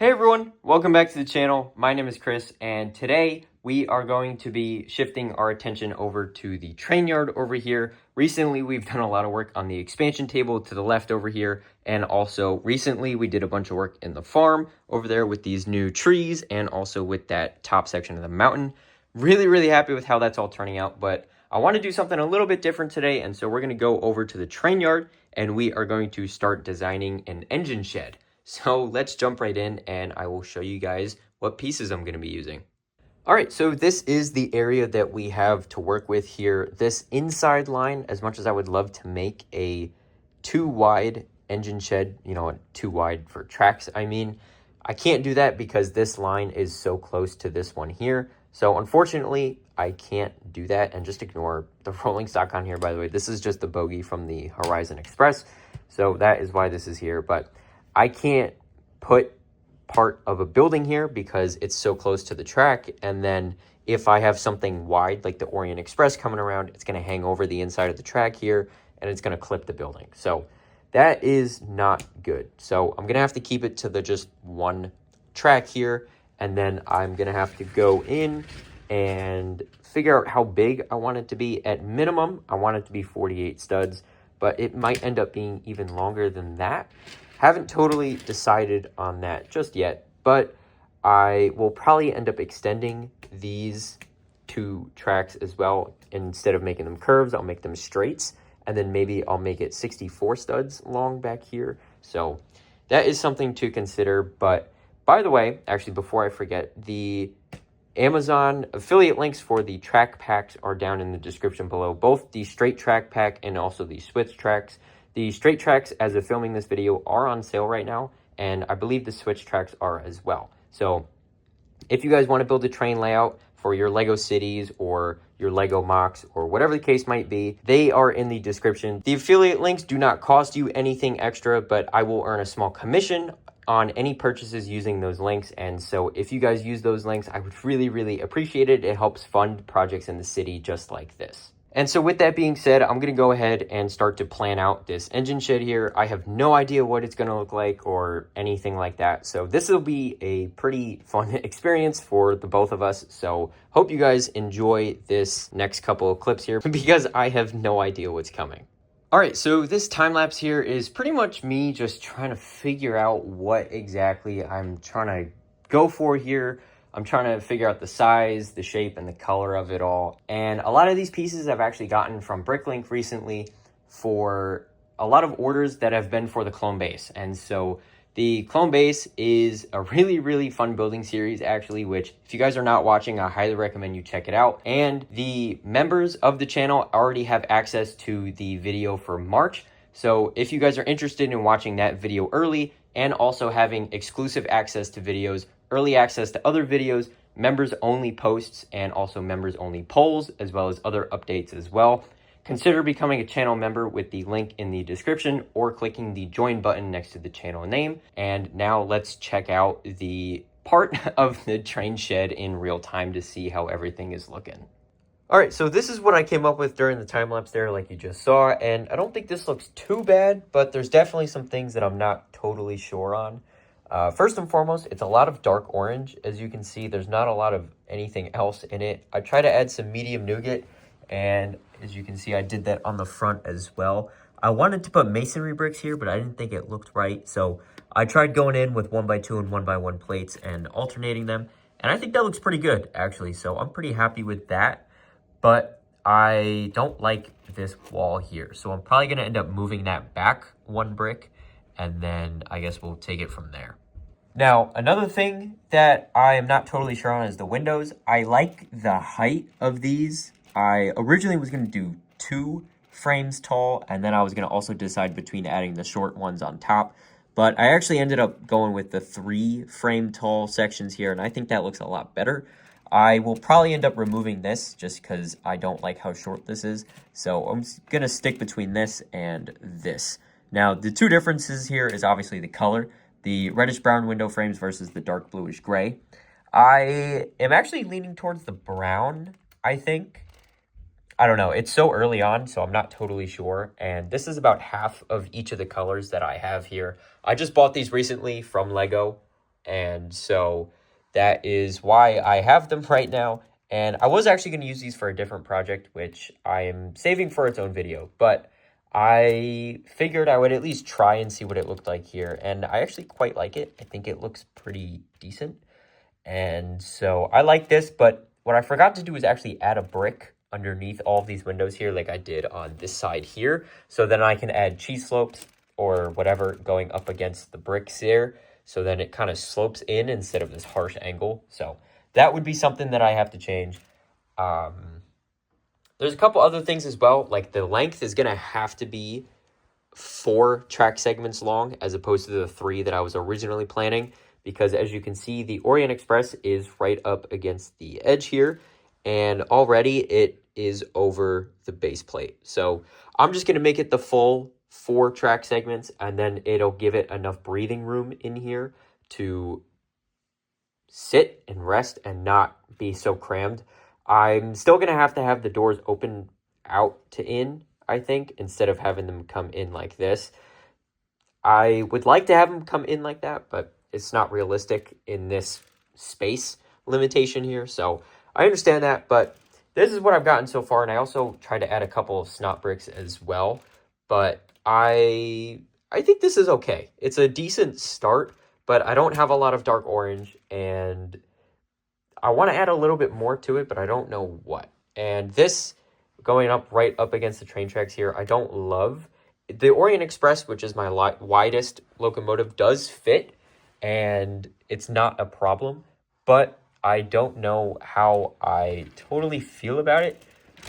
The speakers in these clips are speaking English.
Hey everyone, welcome back to the channel. My name is Chris, and today we are going to be shifting our attention over to the train yard over here. Recently, we've done a lot of work on the expansion table to the left over here, and also recently we did a bunch of work in the farm over there with these new trees and also with that top section of the mountain. Really happy with how that's all turning out, but I want to do something a little bit different today, and so we're going to go over to the train yard and we are going to start designing an engine shed. So let's jump right in and I will show you guys what pieces I'm going to be using. All right, so this is the area that we have to work with here. This inside line, as much as I would love to make a too wide engine shed, too wide for tracks, I can't do that because this line is so close to this one here. So unfortunately, I can't do that, and just ignore the rolling stock on here, by the way. This is just the bogie from the Horizon Express, so that is why this is here, but I can't put part of a building here because it's so close to the track, and then if I have something wide like the Orient Express coming around, it's going to hang over the inside of the track here and it's going to clip the building. So that is not good. So I'm going to have to keep it to the just one track here, and then I'm going to have to go in and figure out how big I want it to be. At minimum, I want it to be 48 studs, but it might end up being even longer than that. Haven't totally decided on that just yet, but I will probably end up extending these two tracks as well. Instead of making them curves, I'll make them straights, and then maybe I'll make it 64 studs long back here. So that is something to consider. But by the way, actually, before I forget, the Amazon affiliate links for the track packs are down in the description below, both the straight track pack and also the switch tracks. The straight tracks, as of filming this video, are on sale right now, and I believe the switch tracks are as well. So if you guys want to build a train layout for your Lego cities or your Lego mocks or whatever the case might be, they are in the description. The affiliate links do not cost you anything extra, but I will earn a small commission on any purchases using those links. And so if you guys use those links, I would really appreciate it. It helps fund projects in the city just like this. And so with that being said, I'm going to go ahead and start to plan out this engine shed here. I have no idea what it's going to look like or anything like that. So this will be a pretty fun experience for the both of us. So hope you guys enjoy this next couple of clips here because I have no idea what's coming. All right, so this time lapse here is pretty much me just trying to figure out what exactly I'm trying to go for here. I'm trying to figure out the size, the shape, and the color of it all. And a lot of these pieces I've actually gotten from Bricklink recently for a lot of orders that have been for the clone base. And so the clone base is a really fun building series, actually, which if you guys are not watching, I highly recommend you check it out. And the members of the channel already have access to the video for March. So if you guys are interested in watching that video early and also having exclusive access to videos, early access to other videos, members only posts, and also members only polls, as well as other updates as well, consider becoming a channel member with the link in the description or clicking the join button next to the channel name. And now let's check out the part of the train shed in real time to see how everything is looking. All right, so this is what I came up with during the time lapse there, like you just saw, and I don't think this looks too bad, but there's definitely some things that I'm not totally sure on. First and foremost, it's a lot of dark orange. As you can see, there's not a lot of anything else in it. I try to add some medium nougat, and as you can see, I did that on the front as well. I wanted to put masonry bricks here, but I didn't think it looked right, so I tried going in with 1x2 and 1x1 plates and alternating them, and I think that looks pretty good, actually, so I'm pretty happy with that. But I don't like this wall here, so I'm probably going to end up moving that back one brick, and then I guess we'll take it from there. Now, another thing that I am not totally sure on is the windows. I like the height of these. I originally was going to do 2 frames tall, and then I was going to also decide between adding the short ones on top. But I actually ended up going with the 3 frame tall sections here, and I think that looks a lot better. I will probably end up removing this just because I don't like how short this is. So I'm going to stick between this and this. Now, the two differences here is obviously the color. The reddish brown window frames versus the dark bluish gray. I am actually leaning towards the brown, I think. I don't know. It's so early on, so I'm not totally sure. And this is about half of each of the colors that I have here. I just bought these recently from Lego. And so that is why I have them right now. And I was actually going to use these for a different project, which I am saving for its own video. But I figured I would at least try and see what it looked like here. And I actually quite like it. I think it looks pretty decent. And so I like this, but what I forgot to do is actually add a brick underneath all of these windows here like I did on this side here. So then I can add cheese slopes or whatever going up against the bricks there. So then it kind of slopes in instead of this harsh angle. So that would be something that I have to change. There's a couple other things as well. Like the length is going to have to be 4 track segments long as opposed to the 3 that I was originally planning. Because as you can see, the Orient Express is right up against the edge here. And already it is over the base plate. So I'm just going to make it the full 4 track segments. And then it'll give it enough breathing room in here to sit and rest and not be so crammed. I'm still going to have the doors open out to in, I think, instead of having them come in like this. I would like to have them come in like that, but it's not realistic in this space limitation here. So I understand that, but this is what I've gotten so far. And I also tried to add a couple of snot bricks as well, but I think this is okay. It's a decent start, but I don't have a lot of dark orange, and I want to add a little bit more to it, but I don't know what. And this going up right up against the train tracks here, I don't love. The Orient Express, which is my widest locomotive, does fit, and it's not a problem, but I don't know how I totally feel about it.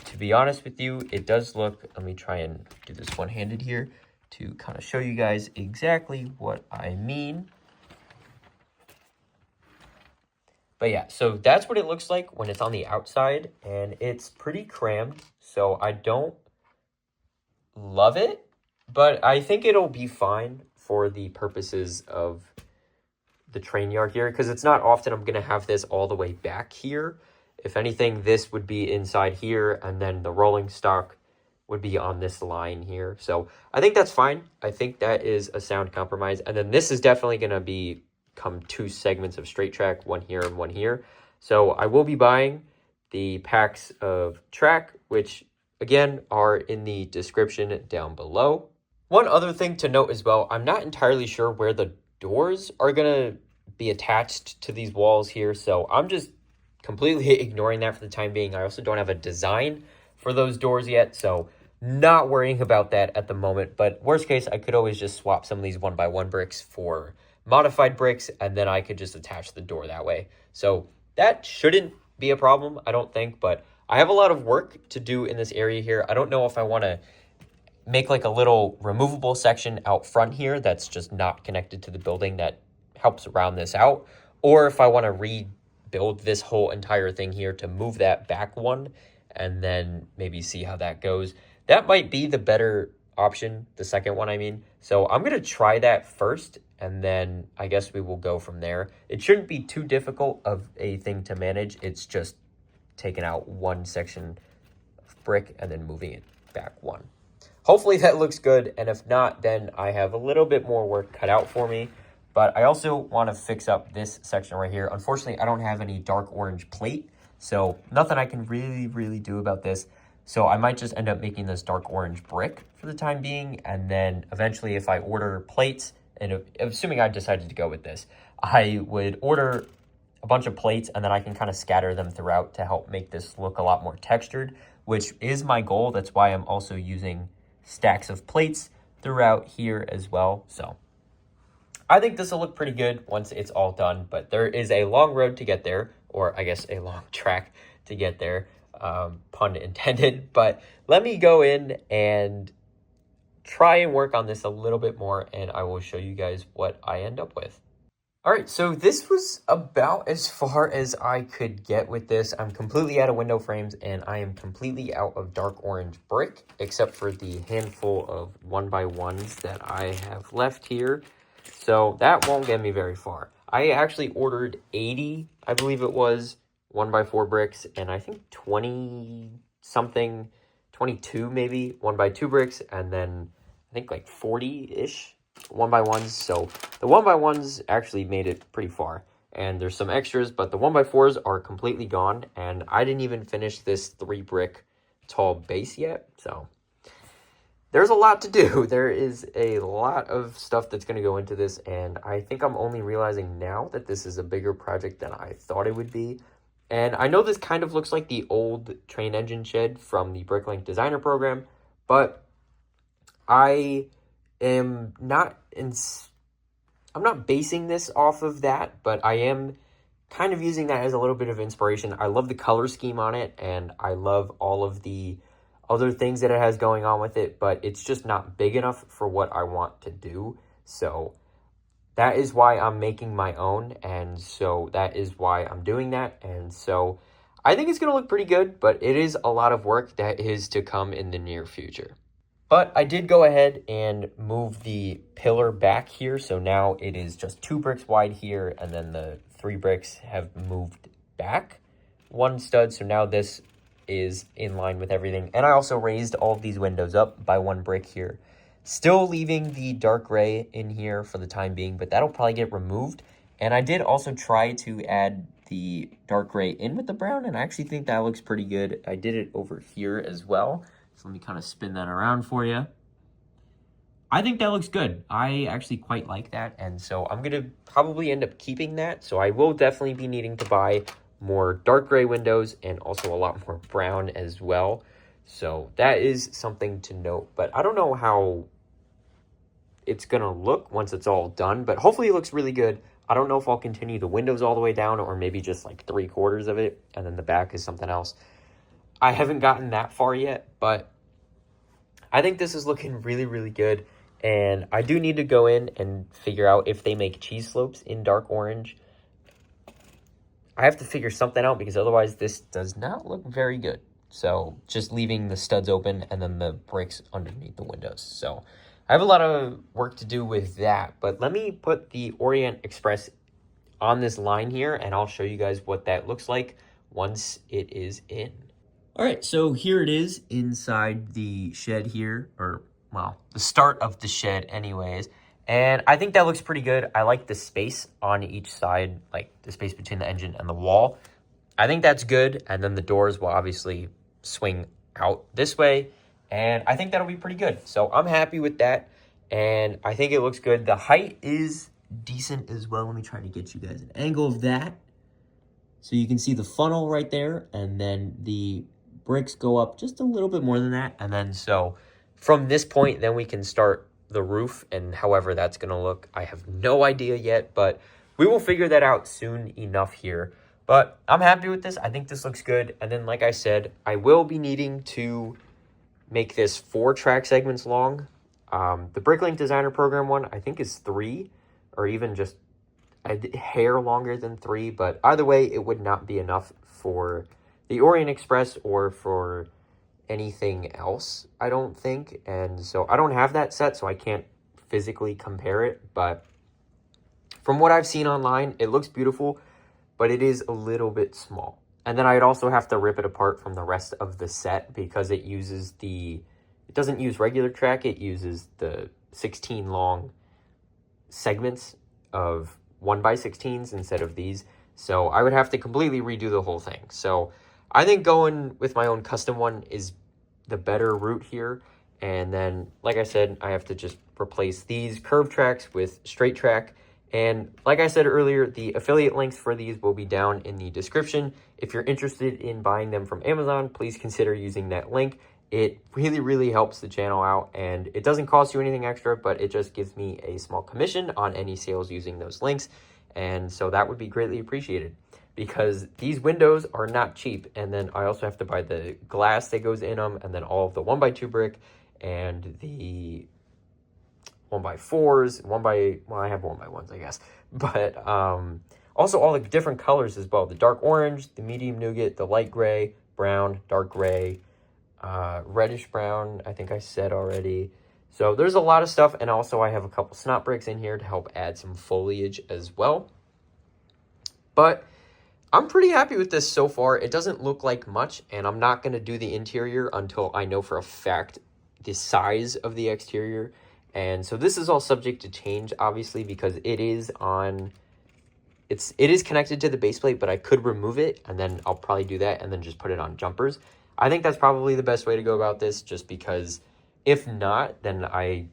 To be honest with you, it does look, let me try and do this one-handed here to kind of show you guys exactly what I mean. But yeah, so that's what it looks like when it's on the outside, and it's pretty crammed, so I don't love it, but I think it'll be fine for the purposes of the train yard here, because it's not often I'm going to have this all the way back here. If anything, this would be inside here, and then the rolling stock would be on this line here. So I think that's fine. I think that is a sound compromise. And then this is definitely going to become 2 segments of straight track, one here and one here. So I will be buying the packs of track, which again are in the description down below. One other thing to note as well, I'm not entirely sure where the doors are going to be attached to these walls here, so I'm just completely ignoring that for the time being. I also don't have a design for those doors yet, so not worrying about that at the moment. But worst case, I could always just swap some of these 1x1 bricks for modified bricks, and then I could just attach the door that way. So that shouldn't be a problem, I don't think, but I have a lot of work to do in this area here. I don't know if I want to make like a little removable section out front here that's just not connected to the building that helps round this out, or if I want to rebuild this whole entire thing here to move that back one and then maybe see how that goes. That might be the better option, the second one I mean. So I'm going to try that first, and then I guess we will go from there. It shouldn't be too difficult of a thing to manage. It's just taking out one section of brick and then moving it back one. Hopefully that looks good, and if not, then I have a little bit more work cut out for me. But I also want to fix up this section right here. Unfortunately, I don't have any dark orange plate, so nothing I can really do about this. So I might just end up making this dark orange brick for the time being, and then eventually if I order plates, and assuming I decided to go with this, I would order a bunch of plates, and then I can kind of scatter them throughout to help make this look a lot more textured, which is my goal. That's why I'm also using stacks of plates throughout here as well. So I think this will look pretty good once it's all done, but there is a long road to get there, or I guess a long track to get there, pun intended. But let me go in and try and work on this a little bit more, and I will show you guys what I end up with. All right, so this was about as far as I could get with this. I'm completely out of window frames, and I am completely out of dark orange brick, except for the handful of 1x1s that I have left here. So that won't get me very far. I actually ordered 80, I believe it was, 1x4 bricks, and I think 20-something, 22 maybe, 1x2 bricks, and then I think like 40-ish 1x1s. So the 1x1s actually made it pretty far. And there's some extras, but the 1x4s are completely gone. And I didn't even finish this 3-brick tall base yet. So there's a lot to do. There is a lot of stuff that's going to go into this. And I think I'm only realizing now that this is a bigger project than I thought it would be. And I know this kind of looks like the old train engine shed from the Bricklink Designer Program, but I am not I'm not basing this off of that, but I am kind of using that as a little bit of inspiration. I love the color scheme on it, and I love all of the other things that it has going on with it, but it's just not big enough for what I want to do. So that is why I'm making my own, and so that is why I'm doing that. And so I think it's going to look pretty good, but it is a lot of work that is to come in the near future. But I did go ahead and move the pillar back here. So now it is just 2 bricks wide here, and then the 3 bricks have moved back 1 stud. So now this is in line with everything. And I also raised all of these windows up by 1 brick here. Still leaving the dark gray in here for the time being, but that'll probably get removed. And I did also try to add the dark gray in with the brown, and I actually think that looks pretty good. I did it over here as well. So let me kind of spin that around for you. I think that looks good. I actually quite like that. And so I'm going to probably end up keeping that. So I will definitely be needing to buy more dark gray windows and also a lot more brown as well. So that is something to note. But I don't know how it's going to look once it's all done. But hopefully it looks really good. I don't know if I'll continue the windows all the way down or maybe just like 3/4 of it. And then the back is something else. I haven't gotten that far yet, but I think this is looking really, really good. And I do need to go in and figure out if they make cheese slopes in dark orange. I have to figure something out because otherwise this does not look very good. So just leaving the studs open and then the bricks underneath the windows. So I have a lot of work to do with that. But let me put the Orient Express on this line here and I'll show you guys what that looks like once it is in. All right, so here it is inside the shed here, or, well, the start of the shed anyways. And I think that looks pretty good. I like the space on each side, like the space between the engine and the wall. I think that's good. And then the doors will obviously swing out this way. And I think that'll be pretty good. So I'm happy with that. And I think it looks good. The height is decent as well. Let me try to get you guys an angle of that. So you can see the funnel right there. And then the bricks go up just a little bit more than that. And then so from this point, then we can start the roof and however that's going to look. I have no idea yet, but we will figure that out soon enough here. But I'm happy with this. I think this looks good. And then, like I said, I will be needing to make this 4 track segments long. The Bricklink Designer Program one, I think, is 3 or even just a hair longer than 3. But either way, it would not be enough for the Orient Express or for anything else, I don't think. And so I don't have that set, so I can't physically compare it. But from what I've seen online, it looks beautiful, but it is a little bit small. And then I'd also have to rip it apart from the rest of the set because it uses it doesn't use regular track, it uses the 16 long segments of 1x16s instead of these. So I would have to completely redo the whole thing. So I think going with my own custom one is the better route here. And then, like I said, I have to just replace these curved tracks with straight track. And like I said earlier, the affiliate links for these will be down in the description. If you're interested in buying them from Amazon, please consider using that link. It really, really helps the channel out, and it doesn't cost you anything extra, but it just gives me a small commission on any sales using those links. And so that would be greatly appreciated because these windows are not cheap. And then I also have to buy the glass that goes in them, and then all of the 1x2 brick and the 1x4s, well, I have 1x1s, I guess. But also all the different colors as well. The dark orange, the medium nougat, the light gray, brown, dark gray, reddish brown, I think I said already. So there's a lot of stuff. And also I have a couple snot bricks in here to help add some foliage as well. But I'm pretty happy with this so far. It doesn't look like much, and I'm not going to do the interior until I know for a fact the size of the exterior. And so this is all subject to change, obviously, because it is connected to the base plate, but I could remove it, and then I'll probably do that and then just put it on jumpers. I think that's probably the best way to go about this, just because if not, then I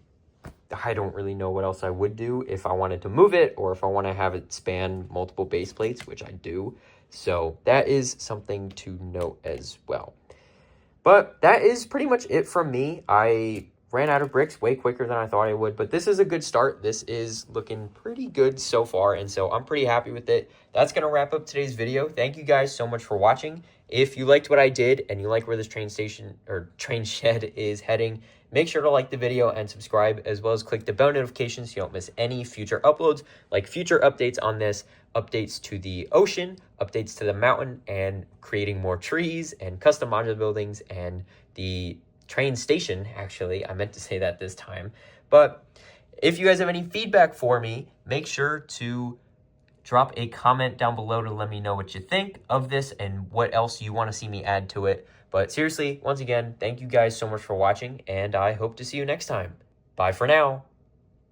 don't really know what else I would do if I wanted to move it or if I want to have it span multiple base plates, which I do. So that is something to note as well. But that is pretty much it from me. I ran out of bricks way quicker than I thought I would, but this is a good start. This is looking pretty good so far, and so I'm pretty happy with it. That's going to wrap up today's video. Thank you guys so much for watching. If you liked what I did and you like where this train station or train shed is heading, make sure to like the video and subscribe, as well as click the bell notification so you don't miss any future uploads, like future updates on this, updates to the ocean, updates to the mountain, and creating more trees and custom modular buildings and the train station. Actually, I meant to say that this time. But if you guys have any feedback for me, make sure to drop a comment down below to let me know what you think of this and what else you want to see me add to it. But seriously, once again, thank you guys so much for watching, and I hope to see you next time. Bye for now.